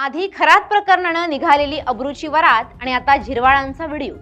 आधी खरात प्रकरणानं निघालेली अब्रूची वरात आणि आता झिरवाळांचा व्हिडिओ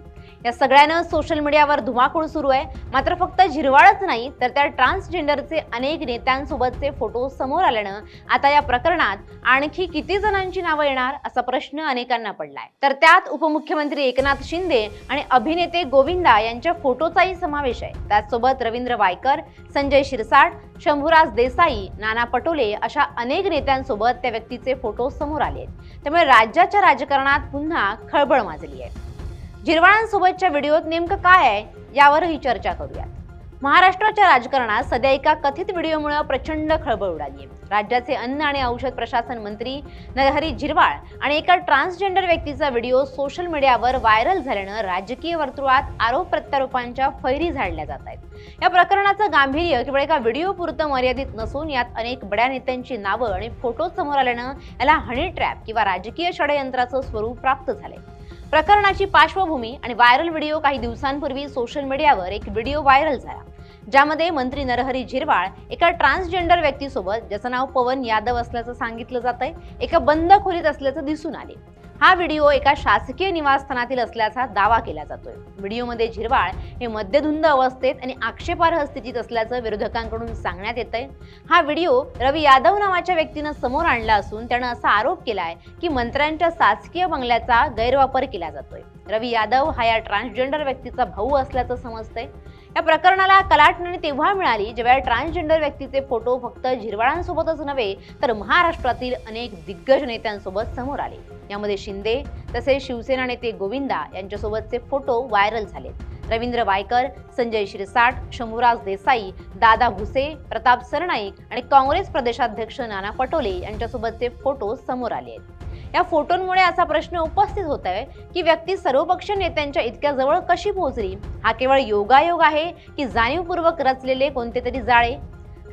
या सगळ्यानं सोशल मीडियावर धुमाकूळ सुरू आहे। मात्र फक्त झिरवाळच नाही तर त्या ट्रान्सजेंडरचे अनेक नेत्यांसोबतचे फोटो समोर आल्यानं आता या प्रकरणात आणखी किती जणांची नावं येणार असा प्रश्न अनेकांना पडलाय। तर त्यात उपमुख्यमंत्री एकनाथ शिंदे आणि अभिनेते गोविंदा यांच्या फोटोचाही समावेश आहे। त्याचसोबत रवींद्र वायकर, संजय शिरसाट, शंभूराज देसाई, नाना पटोले अशा अनेक नेत्यांसोबत त्या व्यक्तीचे फोटो समोर आले आहेत। त्यामुळे राज्याच्या राजकारणात पुन्हा खळबळ माजली आहे। झिरवाळांसोबतच्या व्हिडिओत नेमकं काय आहे यावरही चर्चा करूयात। महाराष्ट्राच्या राजकारणात सध्या एका कथित व्हिडिओमुळे प्रचंड खळबळ उडाली आहे। राज्याचे अन्न आणि औषध प्रशासन मंत्री नरहरी झिरवाळ आणि एका ट्रान्सजेंडर व्यक्तीचा व्हिडिओ सोशल मीडियावर व्हायरल झाल्यानं राजकीय वर्तुळात आरोप प्रत्यारोपांच्या फैरी झाडल्या जात आहेत। या प्रकरणाचं गांभीर्य केवळ एका व्हिडिओ पुरतं मर्यादित नसून यात अनेक बड्या नेत्यांची नावं आणि फोटो समोर आल्यानं याला हनी ट्रॅप किंवा राजकीय षडयंत्राचं स्वरूप प्राप्त झालंय। प्रकरणाची पार्श्वभूमी आणि व्हायरल व्हिडिओ काही दिवसांपूर्वी सोशल मीडियावर एक व्हिडिओ व्हायरल झाला, ज्यामध्ये मंत्री नरहरी झिरवाळ एका ट्रान्सजेंडर व्यक्तीसोबत, ज्याचं नाव पवन यादव असल्याचं सांगितलं जातंय, एका बंद खोलीत असल्याचं दिसून आले। हा व्हिडिओ एका शासकीय निवासस्थानातील असल्याचा दावा केला जातोय। व्हिडिओमध्ये झिरवाळ हे मद्यधुंद अवस्थेत आणि आक्षेपार्ह स्थितीत असल्याचं विरोधकांकडून सांगण्यात येतंय। हा व्हिडिओ रवी यादव नावाच्या व्यक्तीनं समोर आणला असून त्यानं असा आरोप केलाय की मंत्र्यांच्या शासकीय बंगल्याचा गैरवापर केला जातोय। रवी यादव हा या ट्रान्सजेंडर व्यक्तीचा भाऊ असल्याचं समजतंय। या प्रकरणाला कलाटणी तेव्हा मिळाली जेव्हा ट्रान्सजेंडर व्यक्तीचे फोटो फक्त झिरवाळांसोबतच नव्हे तर महाराष्ट्रातील अनेक दिग्गज नेत्यांसोबत समोर आले। यामध्ये शिंदे तसेच शिवसेना नेते गोविंदा यांच्यासोबतचे फोटो व्हायरल झाले। रवींद्र वायकर, संजय शिरसाट, शंभूराज देसाई, दादा भुसे, प्रताप सरनाईक आणि काँग्रेस प्रदेशाध्यक्ष नाना पटोले यांच्यासोबतचे फोटो समोर आले आहेत। या फोटोंमुळे असा प्रश्न उपस्थित होत आहे की व्यक्ती सर्वपक्षीय नेत्यांच्या इतक्या जवळ कशी पोहोचली? हा केवळ योगायोग आहे की जाणीवपूर्वक रचलेले कोणते तरी जाळे?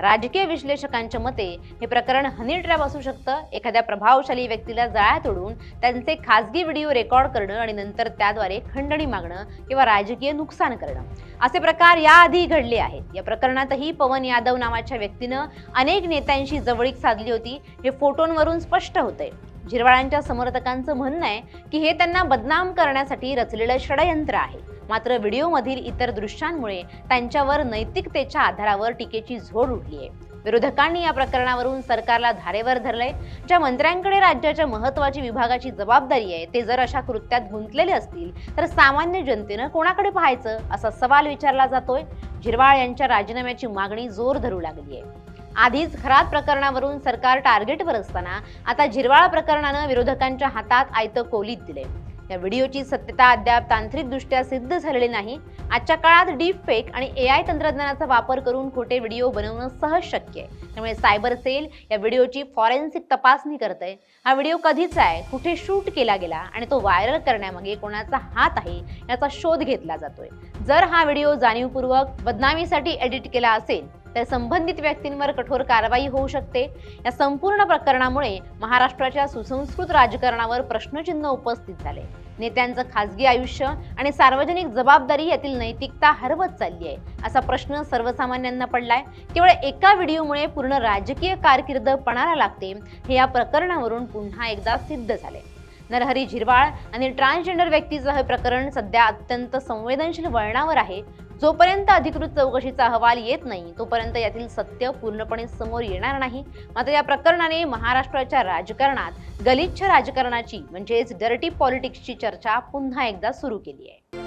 राजकीय विश्लेषकांच्या मते हे प्रकरण हनी ट्रॅप असू शकतं। एखाद्या प्रभावशाली व्यक्तीला जाळ्यात ओढून त्यांचे खासगी व्हिडिओ रेकॉर्ड करणं आणि नंतर त्याद्वारे खंडणी मागणं किंवा राजकीय नुकसान करणं असे प्रकार याआधी घडले आहेत। या प्रकरणातही पवन यादव नावाच्या व्यक्तीनं अनेक नेत्यांशी जवळीक साधली होती, हे फोटोंवरून स्पष्ट होतंय। झिरवाळांच्या समर्थकांचं म्हणणं आहे की हे त्यांना बदनाम करण्यासाठी रचलेलं षडयंत्र आहे। मात्र व्हिडिओमधील इतर दृश्यांमुळे त्यांच्यावर नैतिकतेच्या आधारावर टीकेची झोड उठली आहे। विरोधकांनी या प्रकरणावरून सरकारला धारेवर धरलंय। ज्या मंत्र्यांकडे राज्याच्या महत्त्वाची विभागाची जबाबदारी आहे ते जर अशा कृत्यात गुंतलेले असतील तर सामान्य जनतेनं कोणाकडे पाहायचं असा सवाल विचारला जातोय। झिरवाळ यांच्या राजीनाम्याची मागणी जोर धरू लागली आहे। आधीच खरात प्रकरणावरून सरकार टार्गेटवर असताना आता झिरवाळ प्रकरणानं विरोधकांच्या हातात आयतं कोलीत दिले। या व्हिडिओची सत्यता अद्याप तांत्रिकदृष्ट्या सिद्ध झालेली नाही। आजच्या काळात डीप फेक आणि AI तंत्रज्ञानाचा वापर करून खोटे व्हिडिओ बनवणं सहज शक्य आहे। त्यामुळे सायबर सेल या व्हिडिओची फॉरेन्सिक तपासणी करतंय। हा व्हिडिओ कधीचा आहे, कुठे शूट केला गेला आणि तो व्हायरल करण्यामागे कोणाचा हात आहे याचा शोध घेतला जातोय। जर हा व्हिडिओ जाणीवपूर्वक बदनामीसाठी एडिट केला असेल तर संबंधित व्यक्तींवर कठोर कारवाई होऊ शकते। या संपूर्ण प्रकरणामुळे महाराष्ट्राच्या सुसंस्कृत राजकारणावर प्रश्नचिन्ह उपस्थित झाले। नेत्यांचं खासगी आयुष्य आणि सार्वजनिक जबाबदारी यातील नैतिकता हरवत चालली आहे असा प्रश्न सर्वसामान्यांना पडलाय। केवळ एका व्हिडिओमुळे पूर्ण राजकीय कारकीर्द पणाला लागते हे या प्रकरणावरून पुन्हा एकदा सिद्ध झाले। नरहरी झिरवाळ आणि ट्रान्सजेंडर व्यक्तीचं हे प्रकरण सध्या अत्यंत संवेदनशील वळणावर आहे। जोपर्यंत अधिकृत चौकशीचा अहवाल येत नाही तोपर्यंत यातील सत्य पूर्णपणे समोर येणार नाही। मात्र या प्रकरणाने महाराष्ट्राच्या राजकारणात गलिच्छ राजकारणाची म्हणजेच डर्टी पॉलिटिक्सची चर्चा पुन्हा एकदा सुरू केली आहे।